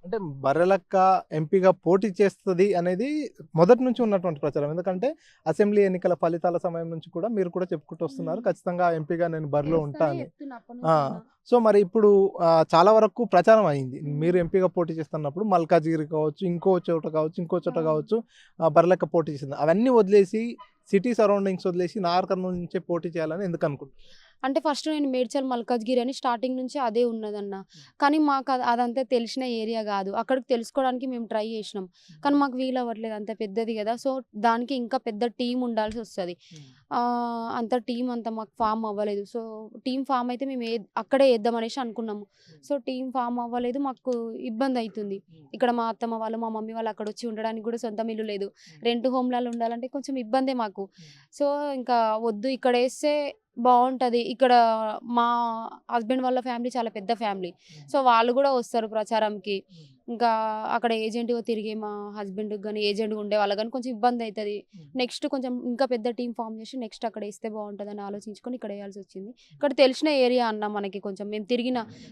అంటే బర్రెలక్క ఎంపీగా పోటీ చేస్తది అనేది మొదటి నుంచి ఉన్నటువంటి ప్రచారం. ఎందుకంటే అసెంబ్లీ ఎన్నికల ఫలితాల సమయం నుంచి కూడా మీరు కూడా చెప్పుకుంటూ వస్తున్నారు. హ్మ్. ఖచ్చితంగా ఎంపీగా నేను బరిలో ఉంటా చేస్తనే అని. చెప్తున్నా ఆ! అప్పటినుంచైనా. సో, మరి ఇప్పుడు చాలా వరకు ప్రచారం అయింది. మీరు హ్మ్. ఎంపీగా పోటీ చేస్తున్నప్పుడు మల్కాజిగిరి కావచ్చు, ఇంకో చోట కావచ్చు, ఇంకో చోట అవును. కావచ్చు బర్రెలక్క పోటీ చేసింది. అవన్నీ వదిలేసి సిటీ సరౌండింగ్స్ వదిలేసి నాగర్ కర్నూల్ నుంచే పోటీ చేయాలని ఎందుకు అనుకుంటున్నారు? అంటే ఫస్ట్ నేను మేడ్చల్ మల్కాజ్గిరి అని స్టార్టింగ్ నుంచి అదే ఉన్నదన్న. కానీ మాకు అదంతా తెలిసిన ఏరియా గాదు. అక్కడికి తెలుసుకోవడానికి మేము ట్రై చేసినాం. కానీ మాకు వీలవ్వట్లేదు. అంత పెద్దది గదా! సో, దానికి ఇంకా పెద్ద టీమ్ ఉండాల్సొస్తది. అంత టీమ్ అంతా మాకు ఫార్మ్ అవ్వలేదు. సో, టీమ్ ఫార్మ్ అయితే మేము అక్కడే ఏద్దాం అనేసి అనుకున్నాము. సో, టీమ్ ఫార్మ్ అవ్వలేదు. మాకు ఇబ్బందయితుంది. ఇక్కడ మా అత్తమ్మ వాళ్ళు, మా మమ్మీ వాళ్ళు అక్కడొచ్చి ఉండడానికి గూడా సొంతం ఇల్లు లేదు. రెంట్ హోమ్‌లలో ఉండాలంటే కొంచెం ఇబ్బందే మాకు. సో, ఇంకా వద్దు ఇక్కడేస్తే బావుంటది. ఇక్కడ మా హస్బెండ్ వాళ్ళ ఫ్యామిలీ చాలా పెద్ద ఫ్యామిలీ. సో, వాళ్ళు గూడా వస్తారు ప్రచారంకి. ఇంకా అక్కడ ఏజెంట్‌గా తిరిగే మా హస్బెండ్‌కి గాని, ఏజెంట్‌గా ఉండేవాళ్ళకి గాని కొంచెం ఇబ్బందయితది. నెక్స్ట్ కొంచెం ఇంకా పెద్ద టీమ్ ఫార్మ్ చేసి నెక్స్ట్ అక్కడ ఏస్తే బావుంటదని ఆలోచించుకొని ఇక్కడ ఏయాల్సొచ్చింది. ఇక్కడ తెలిసిన ఏరియా అన్న మనకి కొంచెం మేము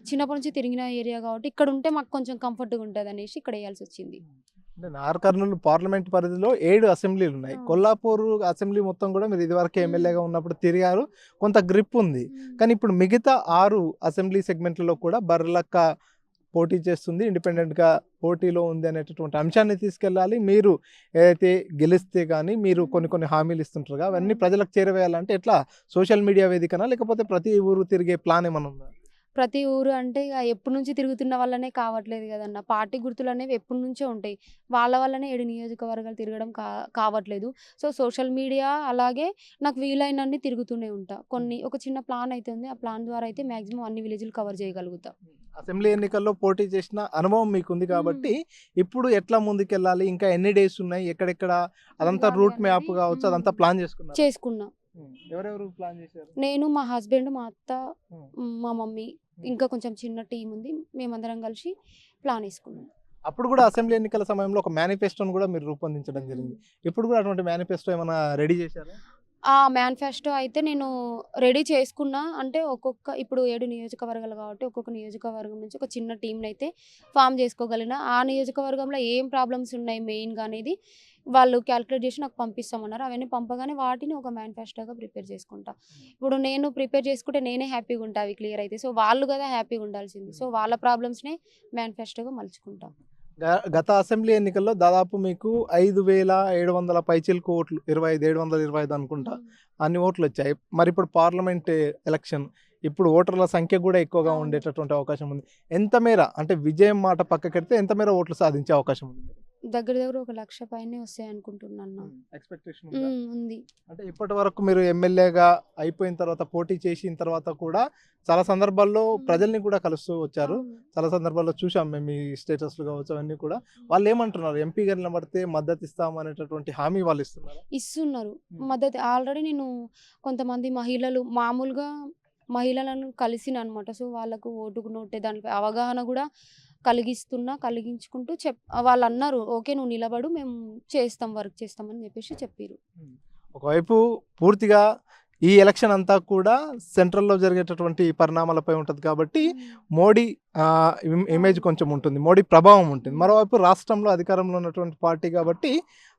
చిన్నప్పటి నుంచి తిరిగిన ఏరియా కాబట్టి ఇక్కడుంటే మాకు కొంచెం కంఫర్ట్‌గా ఉంటదనేసి ఇక్కడ ఏయాల్సొచ్చింది. అంటే నాగర్ కర్నూల్ పార్లమెంట్ పరిధిలో 7 అసెంబ్లీలున్నాయి. ఆ! కొల్లాపూర్ అసెంబ్లీ మొత్తం గూడా మీరు ఇదివరకే హ్మ్. ఎమ్మెల్యేగా ఉన్నప్పుడు తిరిగారు. కొంత గ్రిప్ ఉంది. హ్మ్. కానీ ఇప్పుడు మిగతా 6 అసెంబ్లీ సెగ్మెంట్‌లలో కూడా బర్రెలక్క పోటీ చేస్తుంది. ఇండిపెండెంట్‌గా పోటీలో ఉంది అనేటటువంటి అంశాన్ని తీసుకెళ్ళాలి. మీరు ఏదైతే గెలిస్తే గాని మీరు హ్మ్. కొన్ని కొన్ని హామీలు ఇస్తుంటారుగా అవన్నీ అవును. ప్రజలకు చేరవేయాలంటే ఎట్లా? సోషల్ మీడియా వేదికనా? లేకపోతే ప్రతి ఊరు తిరిగే ప్లాన్ ఏమన్నా ఉందా? ప్రతి ఊరు అంటే ఇగ ఎప్పటినుంచి తిరుగుతున్న వల్లనే కావట్లేదు గదన్న. పార్టీ గుర్తులనేవి ఎప్పటినుంచో ఉంటాయి. వాళ్ళ వల్లనే 7 నియోజకవర్గాలు తిరగడం కావట్లేదు. సో, సోషల్ మీడియా అలాగే నాకు వీలైనన్ని తిరుగుతూనే ఉంటా. ఒక చిన్న ప్లాన్ అయితే ఉంది. ఆ ప్లాన్ ద్వారా అయితే మాక్సిమం అన్ని విలేజ్‌లు కవర్ చేయగలుగుతా. అసెంబ్లీ ఎన్నికల్లో పోటీ చేసిన అనుభవం మీకుంది హ్మ్. కాబట్టి, ఇప్పుడు ఎట్లా ముందుకెళ్ళాలి? ఇంకా ఎన్ని డేస్ ఉన్నాయి? ఎక్కడెక్కడ అదంతా తిరగాలి రూట్ అనేది మ్యాప్ గావచ్చు హ్మ్. అదంతా ప్లాన్ చేసుకున్నారా? చేసుకున్నా. ఎవరెవరు ప్లాన్ చేశారు? నేను, మా హస్బెండ్, మా అత్త, హ్మ్. మా మమ్మీ హ్మ్. ఇంకా కొంచెం చిన్న టీమ్ ఉంది. మేమందరం కలిసి ప్లాన్ ఏసుకున్నాం. అప్పుడు గూడా అసెంబ్లీ ఎన్నికల సమయంలో ఒక మేనిఫెస్టోని గూడా మీరు రూపొందించడం హ్మ్. జరిగింది. ఇప్పుడు గూడా అటువంటి మేనిఫెస్టో ఏమన్నా రెడీ చేశారా? ఆ మేనిఫెస్టో అయితే నేను రెడీ చేసుకున్నా. అంటే ఇప్పుడు 7 నియోజకవర్గాలు కాబట్టి ఒక్కొక్క నియోజకవర్గం నుంచి ఒక చిన్న టీమ్‌నైతే ఫార్మ్ చేసుకోగలిగిన. ఆ నియోజకవర్గంలో ఏం ప్రాబ్లమ్స్ ఉన్నాయి మెయిన్‌గా అనేది వాళ్ళు కాలిక్యులేట్ చేసి నాకు పంపిస్తామన్నారు. అవన్నీ పంపగానే వాటిని ఒక మేనిఫెస్టోగా ప్రిపేర్ చేసుకుంటా. ఇప్పుడు నేను ప్రిపేర్ చేసుకుంటే నేనే హ్యాపీగా ఉంటా అవి క్లియర్ అయితే. సో, వాళ్ళు గదా హ్యాపీగా ఉండాల్సింది. సో, వాళ్ళ ప్రాబ్లమ్స్‌నే మేనిఫెస్టోగా మలుచుకుంటా. గత అసెంబ్లీ ఎన్నికల్లో దాదాపు మీకు 5,700 పైచిలుకు ఓట్లు 25, 725 అనుకుంటా. హ్మ్. అన్ని ఓట్లొచ్చాయి. మరిప్పుడు పార్లమెంట్ ఎలక్షన్. ఇప్పుడు ఓటర్ల సంఖ్య గూడా ఎక్కువగా అవును. ఉండేటటువంటి అవకాశం ఉంది. ఎంత మేర అంటే విజయం మాట పక్కకెడితే ఎంత మేర ఓట్లు సాధించే అవకాశం ఉంది? దగ్గర దగ్గర ఒక 1,00,000 పైనే వస్తాయనుకుంటున్నాను. ఎక్స్‌పెక్టేషన్ ఉందా? ఉంది. అంటే ఇప్పటివరకు మీరు ఎమ్మెల్యేగా అయిపోయిన తర్వాత, పోటీ చేసిన తర్వాత కూడా చాలా సందర్భాల్లో హ్మ్. ప్రజల్ని కూడా కలుస్తూ వచ్చారు. అవును. చాలా సందర్భాల్లో చూసాం మేము మీ స్టేటస్‌లు కావచ్చు అవన్నీ కూడా. హ్మ్. వాళ్ళేమంటున్నారు? ఎంపీగా నిలబడితే మద్దతిస్తాం అనేటటువంటి హామీ వాళ్ళిస్తున్నారా? ఇస్తున్నారు. హ్మ్. మద్దతు ఆల్రెడీ నేను కొంతమంది మహిళలను కలిసిననమాట. సో, వాళ్ళకు ఓటుకు నోటే దానిపై అవగాహన గూడా కలిగించుకుంటూ వాళ్ళన్నారు, "ఓకే. నువ్వు నిలబడు. మేము వర్క్ చేస్తాం" అని జెప్పేసి చెప్పిర్రు. హ్మ్. ఒకవైపు పూర్తిగా ఈ ఎలక్షన్ అంతా కూడా సెంట్రల్‌లో జరిగేటటువంటి పరిణామాలపై ఉంటది కాబట్టి, హ్మ్. మోడీ ఇమేజ్ అవును. కొంచెం ఉంటుంది. మోడీ ప్రభావం ఉంటుంది. హ్మ్. మరోవైపు రాష్ట్రంలో అధికారంలో ఉన్నటువంటి పార్టీ కాబట్టి,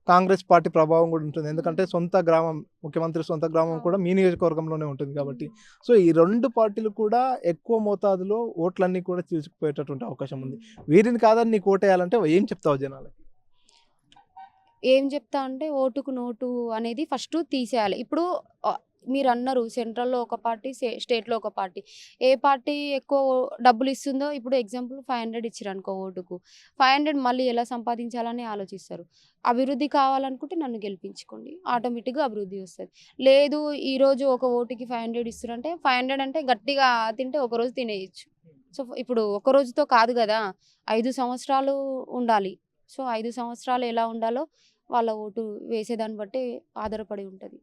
కాంగ్రెస్ పార్టీ ప్రభావం గూడా ఉంటుంది. హ్మ్. ఎందుకంటే సొంత గ్రామం, ముఖ్యమంత్రి సొంత గ్రామం కూడా అవును. మీ నియోజకవర్గంలోనే ఉంటుంది కాబట్టి. హ్మ్. సో, ఈ 2 పార్టీలు కూడా ఎక్కువ మోతాదులో ఓట్లన్నీ కూడా చీల్చుకుపోయేటటువంటి అవకాశం ఉంది. హ్మ్. వీరిని కాదని నీకు ఓటేయాలంటే ఏం చెప్తావు జనాలకి? ఏం జెప్తా అంటే ఓటుకు నోటు అనేది ఫస్టు తీసేయాలి. ఇప్పుడు మీరన్నారు సెంట్రల్‌లో ఒక పార్టీ, స్టేట్‌లో ఒక పార్టీ. ఏ పార్టీ ఎక్కువ డబ్బులిస్తుందో ఇప్పుడు ఎగ్జాంపుల్ 500 ఇచ్చిరనుకో ఓటుకు. 500 మళ్ళీ ఎలా సంపాదించాలని ఆలోచిస్తారు. అభివృద్ధి కావాలనుకుంటే నన్ను గెలిపించుకోండి. ఆటోమేటిక్‌గా అభివృద్ధి వస్తది. లేదు ఈరోజు ఒక ఓటుకి 500 ఇస్తుర్రంటే 500 అంటే గట్టిగా తింటే ఒకరోజు తినేయొచ్చు. సో, ఇప్పుడు ఒక రోజుతో కాదు గదా! 5 సంవత్సరాలు ఉండాలి. సో, 5 సంవత్సరాలు ఎలా ఉండాలో వాళ్ళ ఓటు వేసేదాన్ని బట్టి ఆధారపడి ఉంటది.